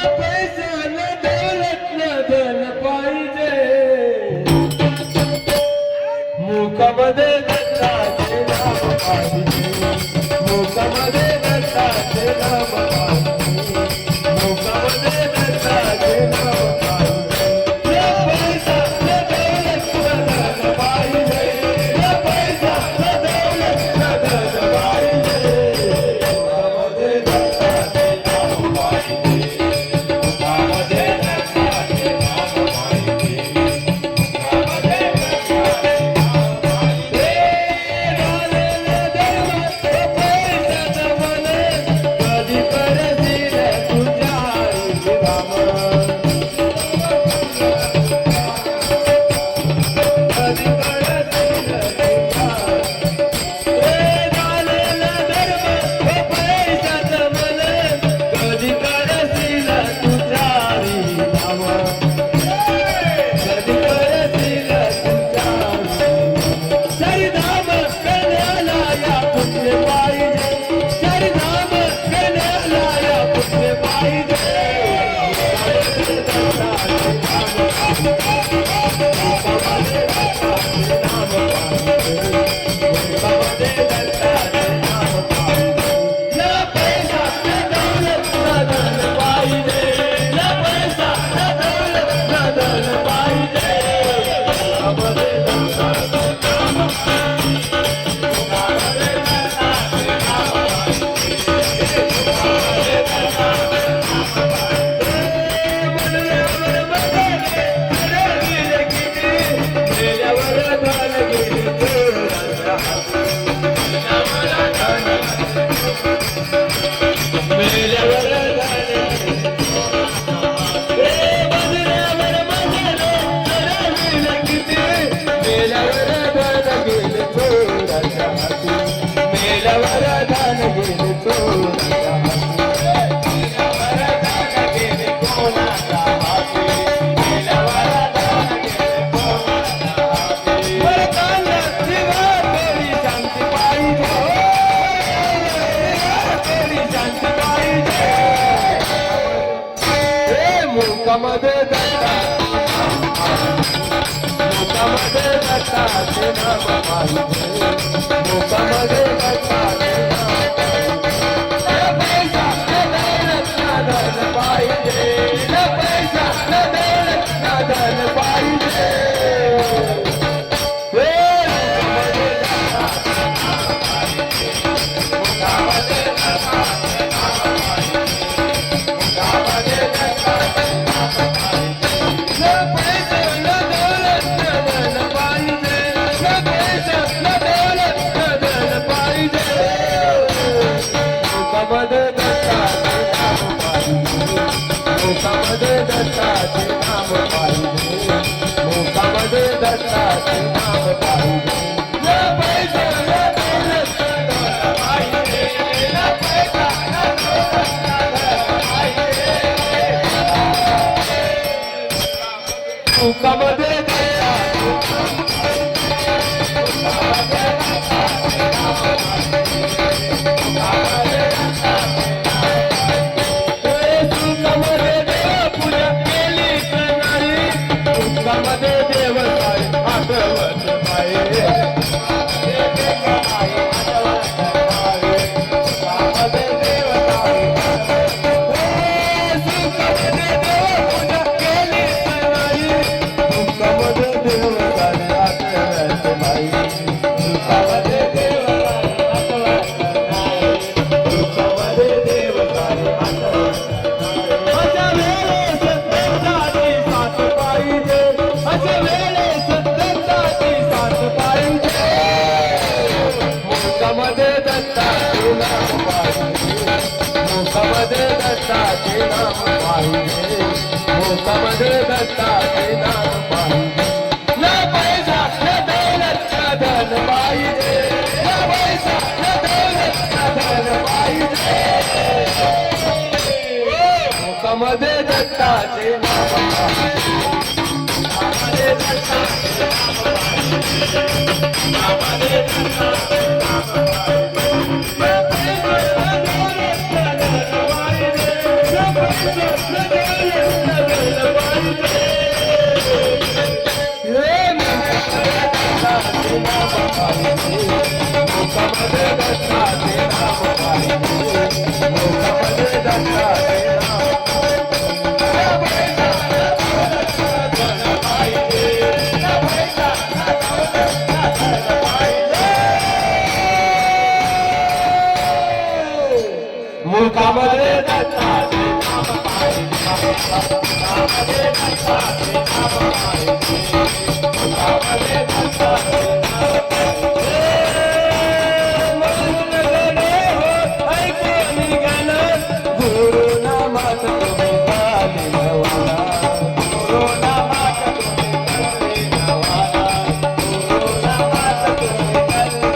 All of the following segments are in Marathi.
पैसा न दौलत न धन पाहिजे मुखामध्ये दत्ताचे नाम पाहिजे मुखामध्ये दत्ताचे नाम पाहिजे मुखामध्ये दत्ताचे नाम पाहिजे पैसा न दौलत न धन पाहिजे पैसा न दौलत न धन पाहिजे मुखामध्ये दत्ताचे नाम पाहिजे मुखामध्ये दत्ताचे नाम मुखामध्ये दत्ताचे नाम पाहिजे मुखामध्ये दत्ताचे नाम पैसा न दौलत न धन पाहिजे पैसा न दौलत न धन पाहिजे मुखामध्ये दत्ताचे नाम पाहिजे मुखामध्ये दत्ताचे नाम पाहिजे पैसा न दौलत न धन पाहिजे पैसा न दौलत न धन पाहिजे मुखामध्ये मुखामध्ये दत्ताचे नाम पाहिजे मुखामध्ये दत्ताचे नाम पाहिजे न पैसा न दौलत न धन पाहिजे पैसा न दौलत न धन पाहिजे मुखामध्ये दत्ताचे नाम पाहिजे मुखामध्ये दत्ताचे नाम पाहिजे मुखामध्ये दत्ताचे नाम पाहिजे मुखामध्ये दत्ताचे नाम पाहिजे मुखामध्ये दत्ताचे नाम पाहिजे ऐकून गाणं गुरुनामात तुम्ही पाले नवाला गुरुनामात तुम्ही पाले नवाला गुरुनामात तुम्ही पाले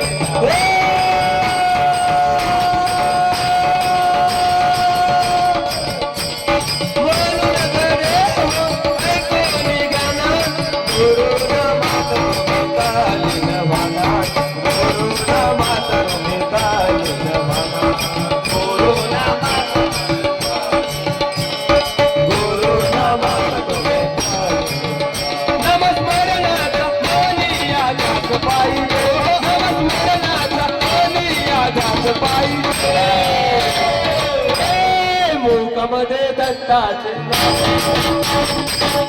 मुखामध्ये दत्ताचे नाम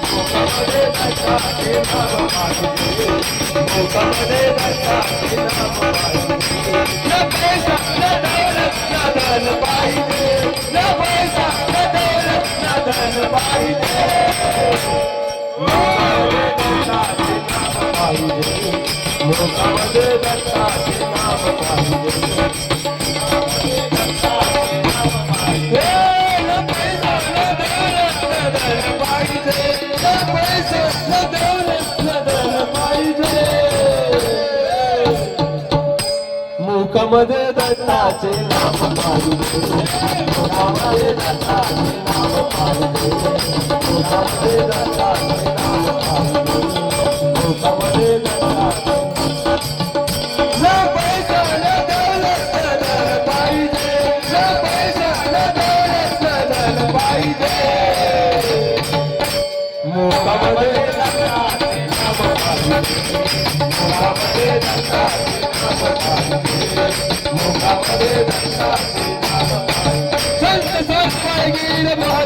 मुखामध्ये दत्ताचे नाम पाहिजे मुखामध्ये दत्ताचे नाम पाहिजे न पैसा न दौलत न धन पाहिजे न पैसा न दौलत न धन पाहिजे मुखामध्ये दत्ताचे नाम पाहिजे मुखामध्ये दत्ताचे नाम पाहिजे मुखामध्ये दत्ताचे नाम पाहिजे मुखामध्ये दत्ताचे नाम पाहिजे मुखामध्ये दत्ताचे न पैसा न दौलत न धन पाहिजे न पैसा न दौलत न धन पाहिजे मुखामध्ये दत्ताचे नाम पाहिजे मुखामध्ये दत्ताचे नाम पाहिजे मुखामध्ये दत्ताचे नाम पाहिजे संत पाहिजे